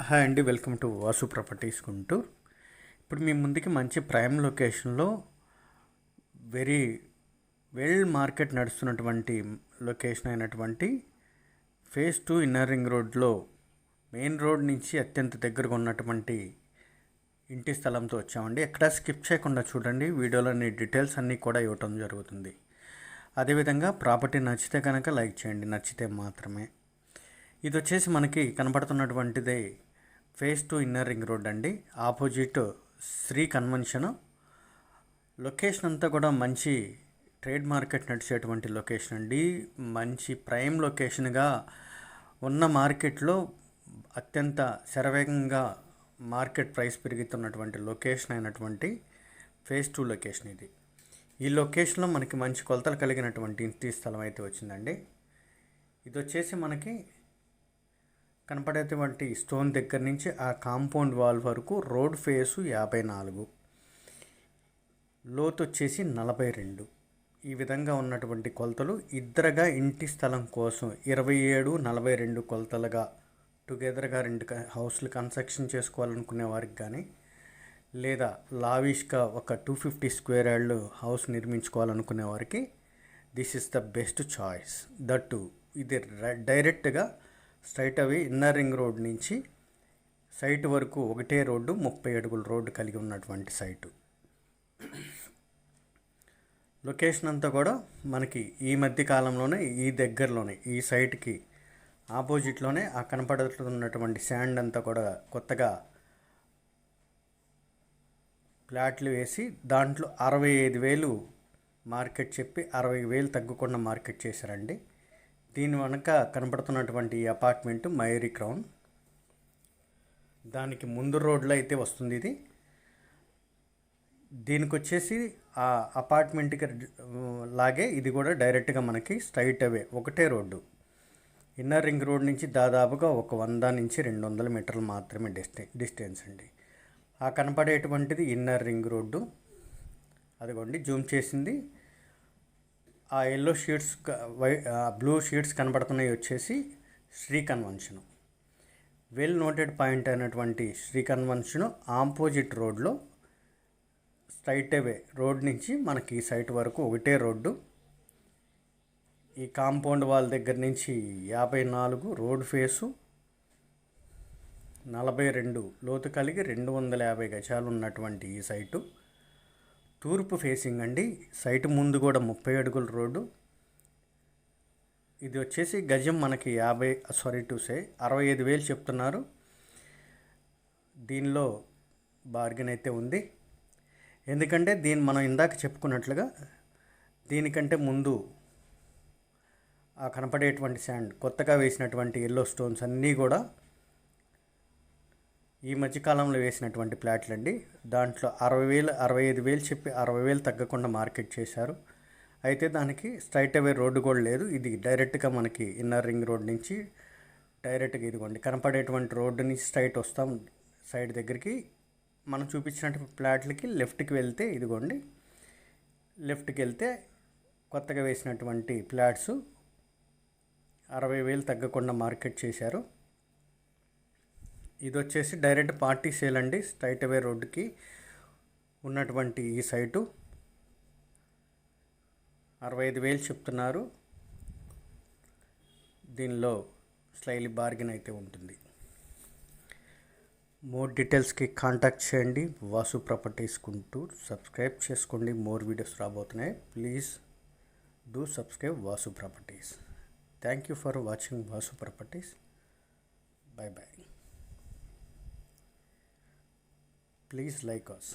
Hi అండి, welcome to Vasu properties Guntur. ఇప్పుడు మీ ముందుకి మంచి ప్రైమ్ లొకేషన్లో వెరీ వెల్ మార్కెట్ నడుస్తున్నటువంటి లొకేషన్ అయినటువంటి ఫేజ్ 2 ఇన్నర్ రింగ్ రోడ్లో మెయిన్ రోడ్ నుంచి అత్యంత దగ్గరగా ఉన్నటువంటి ఇంటి స్థలంతో వచ్చామండి. ఎక్కడ స్కిప్ చేయకుండా చూడండి, వీడియోలోని డీటెయిల్స్ అన్నీ కూడా ఇవ్వటం జరుగుతుంది. అదేవిధంగా ప్రాపర్టీ నచ్చితే కనుక లైక్ చేయండి, నచ్చితే మాత్రమే. ఇది వచ్చేసి మనకి కనపడుతున్నటువంటిదే ఫేజ్ 2 ఇన్నర్ రింగ్ రోడ్ అండి. Opposite Sri convention. లొకేషన్ అంతా కూడా మంచి ట్రేడ్ మార్కెట్ నడిచేటువంటి లొకేషన్ అండి. మంచి ప్రైమ్ లొకేషన్గా ఉన్న మార్కెట్లో అత్యంత శరవేగంగా మార్కెట్ ప్రైస్ పెరుగుతున్నటువంటి లొకేషన్ అయినటువంటి ఫేజ్ 2 లొకేషన్ ఇది. ఈ లొకేషన్లో మనకి మంచి కొలతలు కలిగినటువంటి ఇంటి స్థలం అయితే వచ్చిందండి. ఇది వచ్చేసి మనకి కనపడేటువంటి స్టోన్ దగ్గర నుంచి ఆ కాంపౌండ్ వాల్ వరకు రోడ్ ఫేసు 54, లోతు వచ్చేసి 42. ఈ విధంగా ఉన్నటువంటి కొలతలు ఇద్దరుగా ఇంటి స్థలం కోసం 27, 42 కొలతలుగా టుగెదర్గా 2 హౌస్లు కన్స్ట్రక్షన్ చేసుకోవాలనుకునే వారికి కానీ, లేదా లావిష్గా ఒక 250 స్క్వేర్ యార్డ్ హౌస్ నిర్మించుకోవాలనుకునే వారికి this is the best choice. That ఇది డైరెక్ట్గా స్ట్రైట్ అవే ఇన్నర్ రింగ్ రోడ్ నుంచి సైట్ వరకు ఒకటే రోడ్డు, 30 అడుగుల రోడ్డు కలిగి ఉన్నటువంటి సైటు. లొకేషన్ అంతా కూడా మనకి ఈ మధ్య కాలంలోనే ఈ దగ్గరలోనే ఈ సైట్కి ఆపోజిట్లోనే ఆ కనపడుతున్నటువంటి శాండ్ అంతా కూడా కొత్తగా ప్లాట్లు వేసి దాంట్లో 65,000 మార్కెట్ చెప్పి 60,000 తగ్గకుండా మార్కెట్ చేశారండి. దీని వెనక కనపడుతున్నటువంటి ఈ అపార్ట్మెంట్ మయూరి క్రౌన్, దానికి ముందు రోడ్లో అయితే వస్తుంది ఇది. దీనికి వచ్చేసి ఆ అపార్ట్మెంట్కి లాగే ఇది కూడా డైరెక్ట్గా మనకి స్ట్రైట్ అవే ఒకటే రోడ్డు. ఇన్నర్ రింగ్ రోడ్ నుంచి దాదాపుగా ఒక 100 నుంచి 200 మీటర్లు మాత్రమే డిస్టెన్స్ అండి. ఆ కనపడేటువంటిది ఇన్నర్ రింగ్ రోడ్డు. అదిగోండి జూమ్ చేసింది. ఆ ఎల్లో షీట్స్ బ్లూ షీట్స్ కనబడుతున్నాయి వచ్చేసి Sri convention. Well noted point అయినటువంటి శ్రీ కన్వెన్షన్ ఆపోజిట్ రోడ్లో స్ట్రైట్ అవే రోడ్ నుంచి మనకి సైట్ వరకు ఒకటే రోడ్డు. ఈ కాంపౌండ్ వాల్ దగ్గర నుంచి 54 రోడ్ ఫేసు, 42 లోతు కలిగి 250 గజాలు ఉన్నటువంటి ఈ సైటు తూర్పు ఫేసింగ్ అండి. సైటు ముందు కూడా 30 అడుగుల రోడ్డు. ఇది వచ్చేసి గజం మనకి 65,000 చెప్తున్నారు. దీనిలో బార్గెన్ అయితే ఉంది. ఎందుకంటే మనం ఇందాక చెప్పుకున్నట్లుగా దీనికంటే ముందు ఆ కనపడేటువంటి శాండ్ కొత్తగా వేసినటువంటి ఎల్లో స్టోన్స్ అన్నీ కూడా ఈ మధ్యకాలంలో వేసినటువంటి ప్లాట్లు అండి. దాంట్లో 60,000, 65,000 చెప్పి 60,000 తగ్గకుండా మార్కెట్ చేశారు. అయితే దానికి స్ట్రైట్ అవే రోడ్డు కూడా లేదు. ఇది డైరెక్ట్గా మనకి ఇన్నర్ రింగ్ రోడ్ నుంచి డైరెక్ట్గా ఇదిగోండి కనపడేటువంటి రోడ్డు నుంచి స్ట్రైట్ వస్తాం. సైడ్ దగ్గరికి మనం చూపించినట్టు ప్లాట్లకి లెఫ్ట్కి వెళ్తే ఇదిగోండి లెఫ్ట్కి వెళ్తే కొత్తగా వేసినటువంటి ప్లాట్స్ 60,000 తగ్గకుండా మార్కెట్ చేశారు. ఇది వచ్చేసి డైరెక్ట్ పార్టీ సేల్ అండి. స్ట్రైట్ అవే రోడ్డుకి ఉన్నటువంటి ఈ సైటు 65,000 చెప్తున్నారు. దీనిలో స్లైలీ బార్గెన్ అయితే ఉంటుంది. మోర్ డీటెయిల్స్కి కాంటాక్ట్ చేయండి వాసు ప్రాపర్టీస్ గుంటూరు. సబ్స్క్రైబ్ చేసుకోండి, మోర్ వీడియోస్ రాబోతున్నాయి. Please do subscribe Vasu properties. Thank you for watching Vasu properties. Bye bye. Please like us.